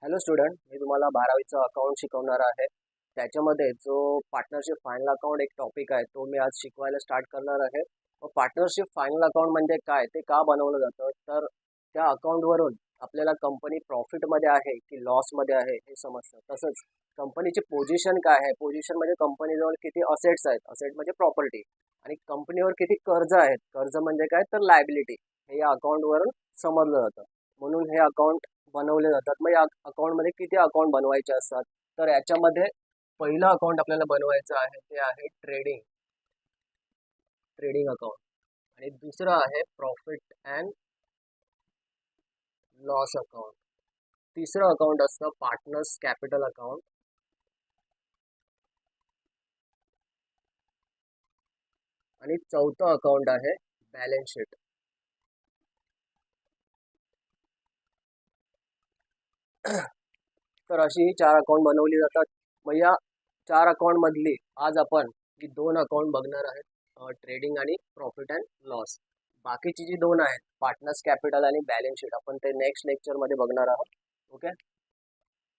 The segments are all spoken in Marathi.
हॅलो स्टुडंट, मी तुम्हाला 12वीचं अकाउंट शिकवणार आहे. त्याच्यामध्ये जो पार्टनरशिप फायनल अकाउंट एक टॉपिक आहे तो मी आज शिकवायला स्टार्ट करणार आहे. पार्टनरशिप फायनल अकाउंट म्हणजे काय, ते का बनवलं जातं, तर त्या अकाउंटवरून आपल्याला कंपनी प्रॉफिटमध्ये आहे की लॉसमध्ये आहे हे समजतं. तसंच कंपनीची पोझिशन काय आहे, पोझिशन म्हणजे कंपनीजवळ किती असेट्स आहेत, असेट म्हणजे प्रॉपर्टी, आणि कंपनीवर किती कर्ज आहेत, कर्ज म्हणजे काय तर लायबिलिटी, हे या अकाउंटवरून समजलं जातं. म्हणून हे अकाउंट बनवले जातात. मग या अकाउंटमध्ये किती अकाउंट बनवायचे असतात, तर याच्यामध्ये पहिलं अकाउंट आपल्याला बनवायचं आहे ते आहे ट्रेडिंग ट्रेडिंग अकाउंट. आणि दुसरं आहे प्रॉफिट अँड लॉस अकाउंट. तिसरं अकाउंट असतं पार्टनर्स कॅपिटल अकाउंट. आणि चौथं अकाउंट आहे बॅलन्स शीट. तर अशी ही चार अकाउंट बनवली जातात. मग या चार अकाउंट मधली आज आपण ही दोन अकाउंट बघणार आहेत, ट्रेडिंग आणि प्रॉफिट अँड लॉस. बाकीची जी दोन आहेत पार्टनर्स कॅपिटल आणि बॅलन्स शीट, आपण ते नेक्स्ट लेक्चर मध्ये बघणार आहोत. ओके,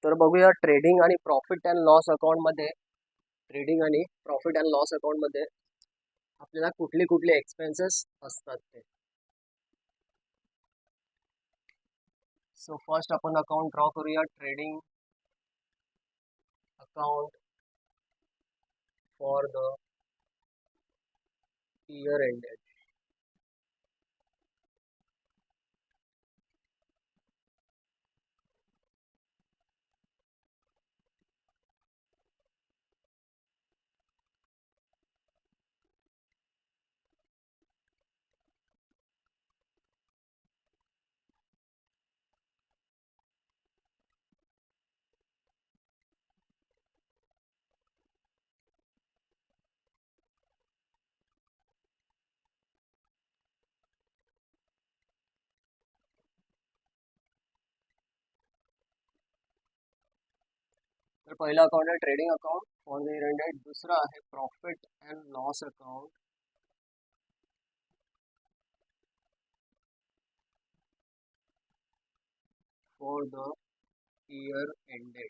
तर बघूया ट्रेडिंग आणि प्रॉफिट अँड लॉस अकाउंट मध्ये. ट्रेडिंग आणि प्रॉफिट अँड लॉस अकाउंट मध्ये आपल्याला कुठले कुठले एक्सपेन्सेस असतात ते. सो फर्स्ट आपण अकाउंट ड्रॉ करूया, trading account for the year ended. तर पहिला अकाउंट आहे trading account for the year ended. दुसरा आहे profit and loss account for the year ended.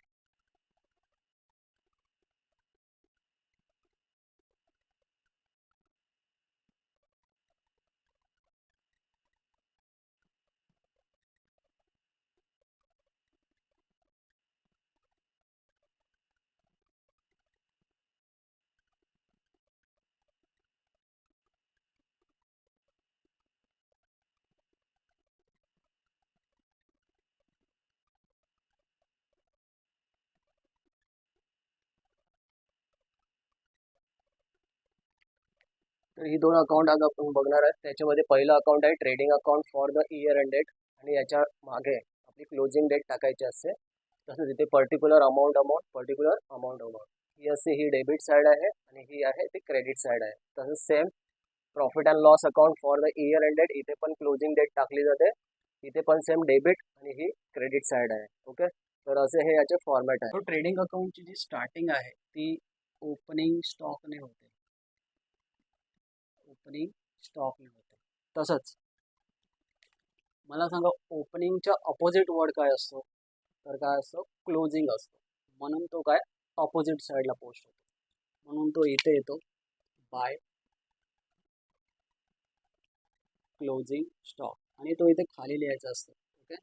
तर ही दोन अकाउंट आज आपण बघणार आहेत. त्याच्यामध्ये पहिलं अकाउंट आहे trading account for the year ended, आणि याच्या मागे आपली क्लोजिंग डेट टाकायची असते. तसंच इथे पर्टिक्युलर अमाऊंट ही असे ही डेबिट साईड आहे आणि ही आहे ती क्रेडिट साईड आहे. तसंच same profit and loss account for the year ended, इथे पण क्लोजिंग डेट टाकली जाते. इथे पण सेम डेबिट आणि ही क्रेडिट साईड आहे. ओके, तर असे हे याचे फॉर्मॅट आहे. ट्रेडिंग अकाउंटची जी स्टार्टिंग आहे ती ओपनिंग स्टॉकने होते. ओपनिंग स्टॉकने होते. तसंच मला सांगा, ओपनिंगच्या अपोजिट वर्ड काय असतो, तर काय असतो क्लोजिंग असतो. म्हणून तो काय अपोजिट साईडला पोस्ट होतो, म्हणून तो इथे येतो बाय क्लोजिंग स्टॉक, आणि तो इथे खाली लिहायचा असतो. ओके,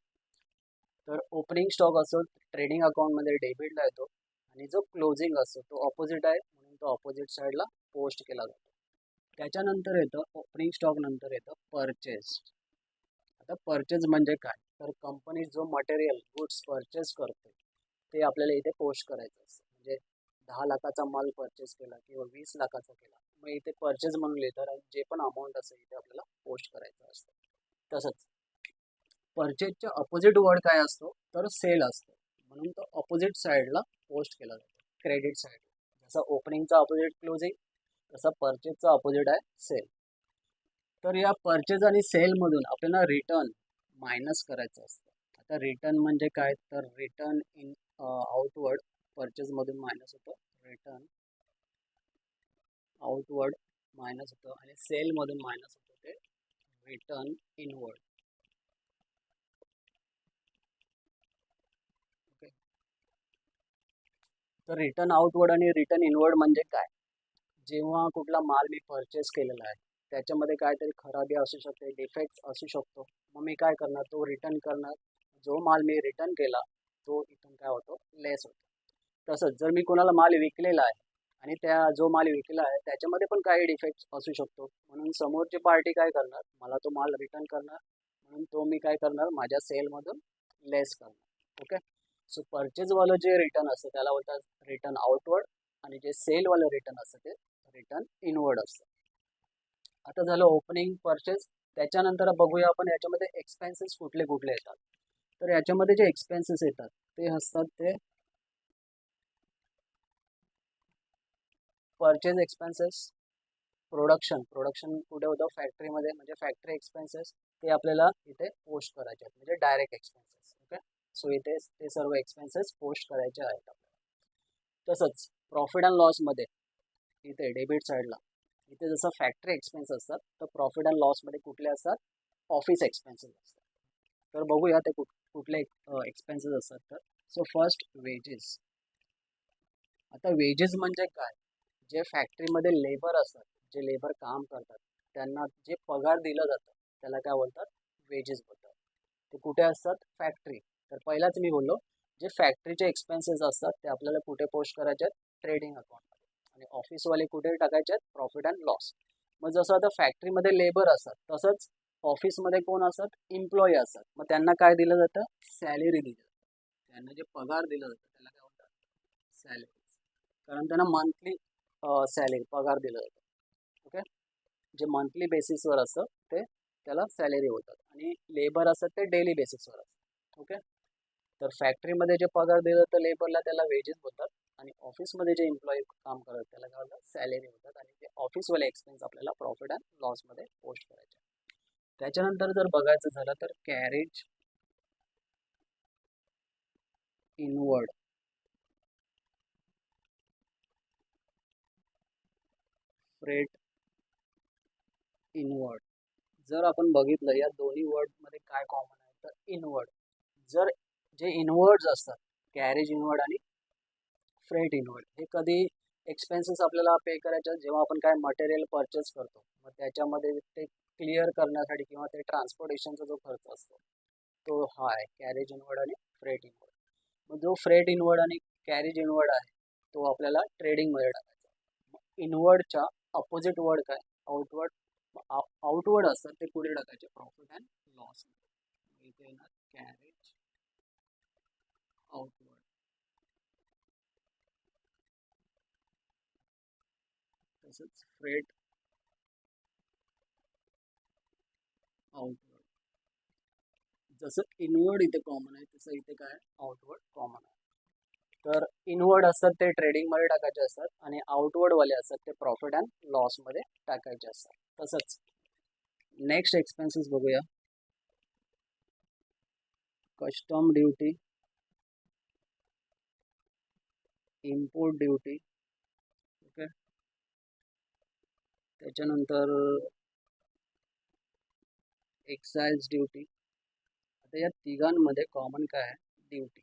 तर ओपनिंग स्टॉक असतो ट्रेडिंग अकाउंटमध्ये डेबिटला येतो, आणि जो क्लोजिंग असतो तो ऑपोजिट आहे, म्हणून तो ऑपोजिट साईडला पोस्ट केला जातो. त्याच्यानंतर येतं ओपनिंग स्टॉक, नंतर येतं परचेस. आता परचेज म्हणजे काय, तर कंपनी जो मटेरियल गुड्स परचेस करते ते आपल्याला इथे पोस्ट करायचं असतं. म्हणजे 10 लाखाचा माल परचेस केला किंवा 20 लाखाचा केला, मग इथे परचेस म्हणून लिहितात, आणि जे पण अमाऊंट असेल इथे आपल्याला पोस्ट करायचं असतं. तसंच परचेजच्या अपोजिट वर्ड काय असतो, तर सेल असतो, म्हणून तो अपोजिट साईडला पोस्ट केला जातो, क्रेडिट साईडला. जसं ओपनिंगचा अपोजिट क्लोजिंग, तसं परचेजचा अपोजिट आहे सेल. तर या परचेज आणि सेलमधून आपल्याला रिटर्न मायनस करायचं असतं. आता रिटर्न म्हणजे काय, तर रिटर्न इन आउटवर्ड परचेजमधून मायनस होतं, रिटर्न आउटवर्ड मायनस होतं, आणि सेलमधून मायनस होतं ते रिटर्न इनवर्ड. तर रिटर्न आउटवर्ड आणि रिटर्न इनवर्ड म्हणजे काय? जेव्हा कुठला माल मी परचेस केलेला आहे त्याच्यामध्ये काहीतरी खराबी असू शकते, डिफेक्ट्स असू शकतो, मग मी काय करणार, तो रिटर्न करणार. जो माल मी रिटर्न केला तो इथून काय होतो, लेस होतो. तसंच जर मी कोणाला माल विकलेला आहे आणि त्या जो माल विकला आहे त्याच्यामध्ये पण काही डिफेक्ट्स असू शकतो, म्हणून समोरची पार्टी काय करणार, मला तो माल रिटर्न करणार, म्हणून तो मी काय करणार, माझ्या सेलमधून लेस करणार. ओके. सो परचेजवालं जे रिटर्न असतं त्याला बोलतात रिटर्न आउटवर्ड, आणि जे सेलवालं रिटर्न असतं ते रिटर्न इनवर्ड असतं. आता झालं ओपनिंग परचेस. त्याच्यानंतर बघूया आपण याच्यामध्ये एक्सपेन्सेस कुठले कुठले येतात. तर याच्यामध्ये जे एक्सपेन्सेस येतात ते असतात ते परचेज एक्सपेन्सेस, प्रोडक्शन कुठे होतं, फॅक्टरीमध्ये, म्हणजे फॅक्टरी एक्सपेन्सेस ते आपल्याला इथे पोस्ट करायचे आहेत, म्हणजे डायरेक्ट एक्सपेन्सेस. ओके. सो इथे ते सर्व एक्सपेन्सेस पोस्ट करायचे आहेत आपल्याला. तसंच प्रॉफिट अँड लॉसमध्ये इथे डेबिट साईडला इथे जसं फॅक्टरी एक्सपेन्स असतात तर प्रॉफिट अँड लॉसमध्ये कुठले असतात, ऑफिस एक्सपेन्सेस असतात. तर बघूया ते कुठले एक्सपेन्सेस असतात. तर सो फर्स्ट वेजेस. आता वेजेस म्हणजे काय, जे फॅक्टरीमध्ये लेबर असतात, जे लेबर काम करतात त्यांना जे पगार दिलं जातं त्याला काय बोलतात, वेजेस बोलतात. ते कुठे असतात, फॅक्टरी. तर पहिलाच मी बोललो, जे फॅक्टरीचे एक्सपेन्सेस असतात ते आपल्याला कुठे पोस्ट करायचे आहेत, ट्रेडिंग अकाउंटमध्ये. आणि ऑफिसवाले कुठे टाकायचे आहेत, प्रॉफिट अँड लॉस. मग जसं आता फॅक्टरीमध्ये लेबर असतात तसंच ऑफिसमध्ये कोण असतात, एम्प्लॉई असतात. मग त्यांना काय दिलं जातं, सॅलरी दिली जाते. त्यांना जे पगार दिलं जातं त्याला काय बोलतात, सॅलरी. कारण त्यांना मंथली सॅलरी पगार दिला जातो. ओके. जे मंथली बेसिसवर असतं ते त्याला सॅलरी होतात, आणि लेबर असतात ते डेली बेसिसवर असतात. ओके. तर फॅक्टरीमध्ये जे पगार दिलं जातं लेबरला त्याला वेजेस बोलतात, आणि ऑफिसमध्ये जे एम्प्लॉई काम करतात त्याला काय बोलतात, सॅलरी होतात. आणि ते ऑफिसवाले एक्सपेन्स आपल्याला प्रॉफिट अँड लॉसमध्ये पोस्ट करायचे. त्याच्यानंतर जर बघायचं झालं तर कॅरेज इनवर्ड, फ्रेट इनवर्ड. जर आपण बघितलं या दोन्ही वर्डमध्ये काय कॉमन आहे, तर इनवर्ड. जर जे इनवर्ड्स असतात, कॅरेज इनवर्ड आणि फ्रेट इनवर्ड, हे कधी एक्सपेन्सेस आपल्याला पे करायचे जेव्हा आपण काय मटेरियल परचेस करतो, मग त्याच्यामध्ये ते क्लिअर करण्यासाठी किंवा ते ट्रान्सपोर्टेशनचा जो खर्च असतो तो हा आहे कॅरेज इनवर्ड आणि फ्रेट इनवर्ड. मग जो फ्रेट इनवर्ड आणि कॅरेज इनवर्ड आहे तो आपल्याला ट्रेडिंगमध्ये टाकायचा. इनवर्डच्या अपोजिट वर्ड काय, आउटवर्ड. आउटवर्ड असतात ते कुठे टाकायचे, प्रॉफिट अँड लॉस. इथे येणार कॅरेज आउटवर्ड. तसंच फ्रेट आउटवर्ड. जसं इनवर्ड इथे कॉमन आहे तसं इथे काय, आउटवर्ड कॉमन आहे. तर इनवर्ड असतात ते ट्रेडिंगमध्ये टाकायचे असतात, आणि आउटवर्डवाले असतात ते प्रॉफिट अँड लॉसमध्ये टाकायचे असतात. तसंच नेक्स्ट एक्सपेन्सेस बघूया, custom duty, import duty. Okay. त्याच्यानंतर एक्साइज ड्युटी. आता या तिघांमध्ये कॉमन काय आहे, ड्युटी.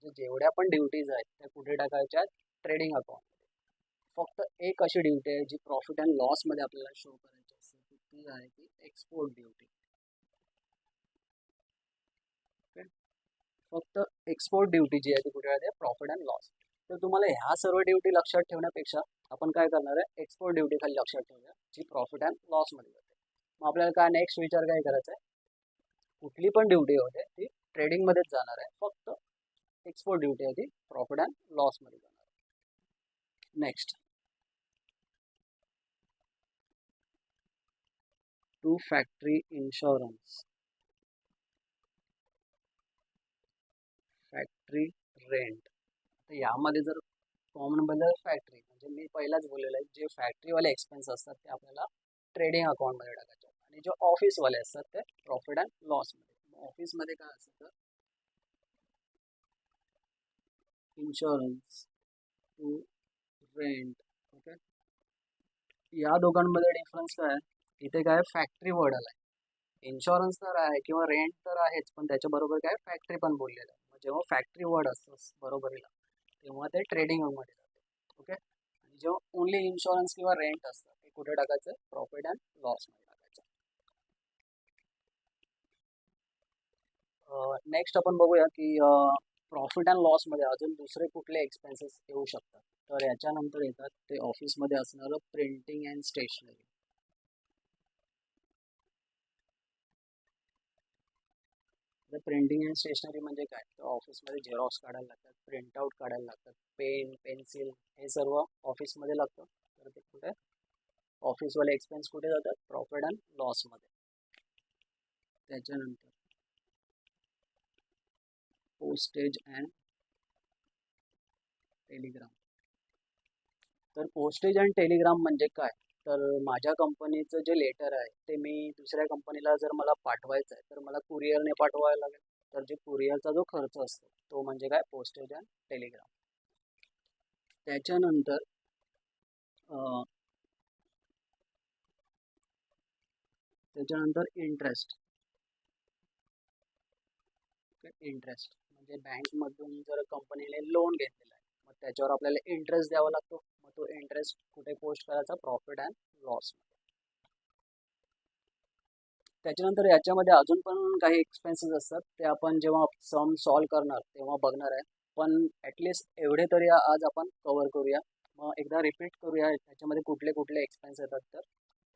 म्हणजे जेवढ्या पण ड्युटीज आहेत त्या कुठे टाकायच्या, ट्रेडिंग अकाउंट. फक्त एक अशी ड्युटी आहे जी प्रॉफिट अँड लॉसमध्ये आपल्याला शो करायची असते, ती आहे की एक्सपोर्ट ड्युटी. ओके. फक्त एक्सपोर्ट ड्युटी जी आहे ती कुठे राहते, प्रॉफिट अँड लॉस. तर तुम्हाला ह्या सर्व ड्युटी लक्षात ठेवण्यापेक्षा आपण काय करणार आहे, एक्सपोर्ट ड्युटी खाली लक्षात ठेवूया जी प्रॉफिट अँड लॉसमध्ये जाते. मग आपल्याला काय नेक्स्ट विचार काय करायचा आहे, कुठली पण ड्युटी होते ती ट्रेडिंगमध्येच जाणार आहे, फक्त एक्सपोर्ट ड्युटी आहे ती प्रॉफिट अँड लॉसमध्ये जाणार आहे. Next, to factory insurance, factory rent. तर यामध्ये जर कॉमन बदल फॅक्टरी, म्हणजे मी पहिलाच बोललेलं आहे, जे फॅक्टरीवाले एक्सपेन्स असतात ते आपल्याला ट्रेडिंग अकाउंटमध्ये टाकायचे, आणि जे ऑफिसवाले असतात ते प्रॉफिट अँड लॉसमध्ये. ऑफिसमध्ये काय असतं, इन्शुरन्स, टू रेंट. ओके. या दोघांमध्ये डिफरन्स काय आहे, इथे काय फॅक्टरी वर्ड आलाय. इन्शुरन्स तर आहे किंवा रेंट तर आहेच, पण त्याच्याबरोबर काय फॅक्टरी पण बोललेलं आहे. मग जेव्हा फॅक्टरी वर्ड असतं बरोबरीला, तेव्हा ते ट्रेडिंग मध्ये जाते. ओके. आणि जेव्हा ओनली इन्शुरन्स किंवा रेंट असतं ते कुठे टाकायचं, प्रॉफिट अँड लॉस मध्ये टाकायचं. नेक्स्ट आपण बघूया की प्रॉफिट अँड लॉस मध्ये अजून दुसरे कुठले एक्सपेन्सेस येऊ शकतात. तर याच्यानंतर येतात ते ऑफिसमध्ये असणारं प्रिंटिंग अँड स्टेशनरी. तर प्रिंटिंग अँड स्टेशनरी म्हणजे काय, तर ऑफिसमध्ये झेरॉक्स काढायला लागतात, प्रिंटआउट काढायला लागतात, पेन पेन्सिल हे सर्व ऑफिसमध्ये लागतं. तर ते कुठे, ऑफिसवाले एक्सपेन्स कुठे जातात, प्रॉफिट अँड लॉसमध्ये. त्याच्यानंतर पोस्टेज अँड टेलिग्राम. तर पोस्टेज अँड टेलिग्राम म्हणजे काय, तर माझ्या कंपनीचं जे लेटर आहे ते मी दुसऱ्या कंपनीला जर मला पाठवायचं आहे तर मला कुरिअरने पाठवायला लागेल. तर जे कुरिअरचा जो खर्च असतो तो म्हणजे काय, पोस्टेज अँड टेलिग्राम. त्याच्यानंतर इंटरेस्ट. इंटरेस्ट म्हणजे बँकमधून जर कंपनीने लोन घेतलेला आहे मग त्याच्यावर आपल्याला इंटरेस्ट द्यावा लागतो. मग तो इंटरेस्ट कुठे पोस्ट करायचा, प्रॉफिट अँड लॉस. त्याच्यानंतर याच्यामध्ये अजून पण काही एक्सपेन्सेस असतात, ते आपण जेव्हा सम सॉल्व करणार तेव्हा बघणार आहे. पण ॲटलिस्ट एवढे तरी आज आपण कव्हर करूया. मग एकदा रिपीट करूया त्याच्यामध्ये कुठले कुठले एक्सपेन्स येतात. तर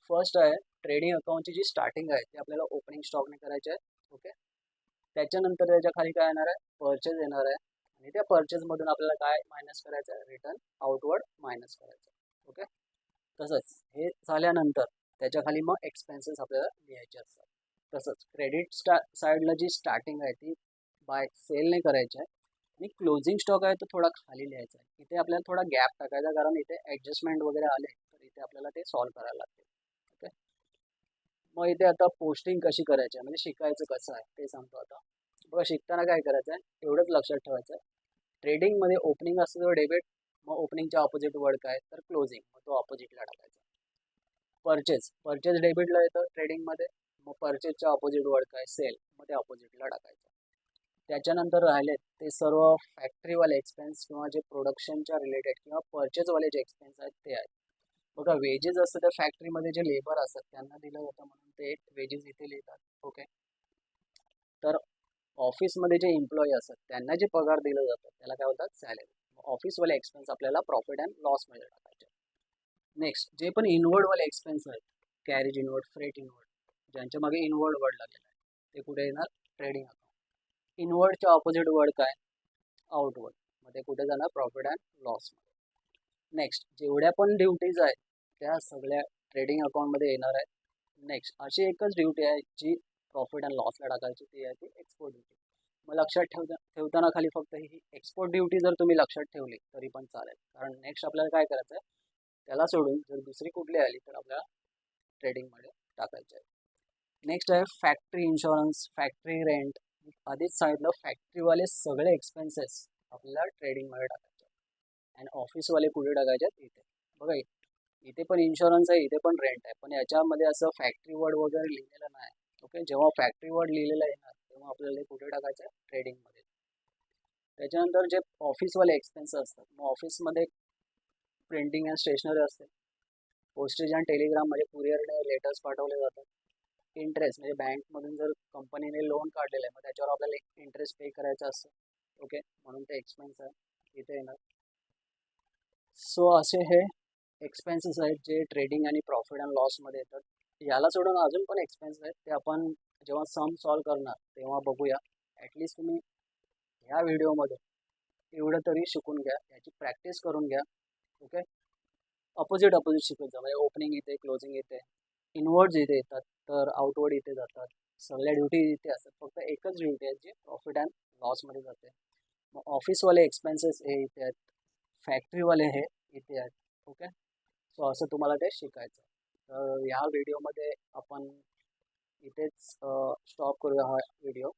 फर्स्ट आहे ट्रेडिंग अकाउंटची जी स्टार्टिंग आहे ती आपल्याला ओपनिंग स्टॉकने करायची आहे. ओके. त्याच्यानंतर त्याच्या खाली काय येणार आहे, परचेज येणार आहे. आणि त्या परचेजमधून आपल्याला काय मायनस करायचं आहे, रिटर्न आउटवर्ड मायनस करायचं. ओके. तसंच हे झाल्यानंतर त्याच्या खाली मग एक्सपेन्सेस आपल्याला लिहायचे असतात. तसंच क्रेडिट साईडला जी स्टार्टिंग आहे ती बाय सेलने करायची आहे. आणि क्लोजिंग स्टॉक आहे तो थोडा खाली लिहायचा आहे. इथे आपल्याला थोडा गॅप टाकायचा, कारण इथे ॲडजस्टमेंट वगैरे आले तर इथे आपल्याला ते सॉल्व्ह करायला लागते. ओके. मग इथे आता पोस्टिंग कशी करायची आहे, म्हणजे शिकायचं कसं आहे ते सांगतो आता. बघा, शिकताना काय करायचं आहे एवढंच लक्षात ठेवायचं आहे. ट्रेडिंगमध्ये ओपनिंग असतं तर डेबिट, मग ओपनिंगच्या ऑपोजिट वर्ड काय, तर क्लोजिंग, मग तो ऑपोजिटला टाकायचा. परचेज, परचेज डेबिटला येतं ट्रेडिंगमध्ये, मग परचेजच्या ऑपोजिट वर्ड काय, सेल, मग ते ऑपोजिटला टाकायचं. त्याच्यानंतर राहिलेत ते सर्व फॅक्टरीवाले एक्सपेन्स किंवा जे प्रोडक्शनच्या रिलेटेड किंवा परचेजवाले जे एक्सपेन्स आहेत ते आहेत. बघा, वेजेस असतं तर फॅक्टरीमध्ये जे लेबर असतात त्यांना दिलं जातं म्हणून ते वेजेस इथे लिहितात. ओके. तर ऑफिसमध्ये जे एम्प्लॉई असतात त्यांना जे पगार दिलं जातं त्याला काय बोलतात, सॅलरी. ऑफिसवाले एक्सपेन्स आपल्याला प्रॉफिट अँड लॉसमध्ये टाकायचे. नेक्स्ट जे पण इनवर्डवाले एक्सपेन्स आहेत, कॅरेज इनवर्ड, फ्रेट इनवर्ड, ज्यांच्या मागे इनवर्ड वर्ड लागलेला आहे ते कुठे येणार, ट्रेडिंग अकाउंट. इनवर्डच्या ऑपोजिट वर्ड काय, आउटवर्ड, मग ते कुठे जाणार, प्रॉफिट अँड लॉसमध्ये. नेक्स्ट जेवढ्या पण ड्युटीज आहेत त्या सगळ्या ट्रेडिंग अकाउंटमध्ये येणार आहेत. नेक्स्ट अशी एकच ड्युटी आहे जी प्रॉफिट अँड लॉसला टाकायची, ती आहे ती एक्सपोर्ट ड्युटी. मग लक्षात ठेवताना खाली फक्त ही एक्सपोर्ट ड्युटी जर तुम्ही लक्षात ठेवली तरी पण चालेल, कारण नेक्स्ट आपल्याला काय करायचं आहे, त्याला सोडून जर दुसरी कुठली आली तर आपल्याला ट्रेडिंगमध्ये टाकायचं आहे. नेक्स्ट आहे फॅक्टरी इन्शुरन्स, फॅक्टरी रेंट. आधीच सांगितलं, फॅक्टरीवाले सगळे एक्सपेन्सेस आपल्याला ट्रेडिंगमध्ये टाकायचे आणि ऑफिसवाले कुठे टाकायचे, इथे. बघा, इथे पण इन्शुरन्स आहे, इथे पण रेंट आहे, पण याच्यामध्ये असं फॅक्टरी वर्ड वगैरे लिहिलेलं नाही. ओके. जेव्हा फॅक्टरी वर्ड लिहिलेलं येणार तेव्हा आपल्याला कुठे टाकायचं आहे, ट्रेडिंगमध्ये. त्याच्यानंतर जे ऑफिसवाले एक्सपेन्स असतात, मग ऑफिसमध्ये प्रिंटिंग अँड स्टेशनरी असते, पोस्टेज अँड टेलिग्राम म्हणजे कुरिअरने लेटर्स पाठवले जातात. इंटरेस्ट म्हणजे बँकमधून जर कंपनीने लोन काढलेलं आहे मग त्याच्यावर आपल्याला इंटरेस्ट पे करायचा असतो. ओके. म्हणून ते एक्सपेन्स आहे इथे येणार. सो असे हे एक्सपेन्सेस आहेत जे ट्रेडिंग आणि प्रॉफिट अँड लॉसमध्ये येतात. याला सोडून अजून पण एक्सपेन्स आहेत, ते आपण जेव्हा सम सॉल्व करणार तेव्हा बघूया. ॲटलिस्ट तुम्ही ह्या व्हिडिओमध्ये एवढं तरी शिकून घ्या, याची प्रॅक्टिस करून घ्या. ओके. अपोजिट शिकत जा, म्हणजे ओपनिंग इथे, क्लोजिंग इथे, इनवर्ड्स इथे येतात, तर आउटवर्ड इथे जातात. सगळ्या ड्युटी इथे असतात, फक्त एकच ड्युटी आहे जी प्रॉफिट अँड लॉसमध्ये जाते. मग ऑफिसवाले एक्सपेन्सेस हे इथे आहेत, फॅक्टरीवाले हे इथे आहेत. ओके. सो असं तुम्हाला ते शिकायचं. तर या व्हिडिओमध्ये आपण इथेच स्टॉप करूया हा व्हिडिओ.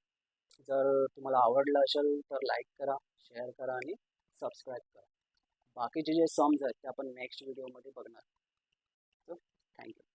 जर तुम्हाला आवडला असेल तर लाईक करा, शेअर करा आणि सबस्क्राईब करा. बाकीचे जे सम्स आहेत ते आपण नेक्स्ट व्हिडिओमध्ये बघणार. So thank you.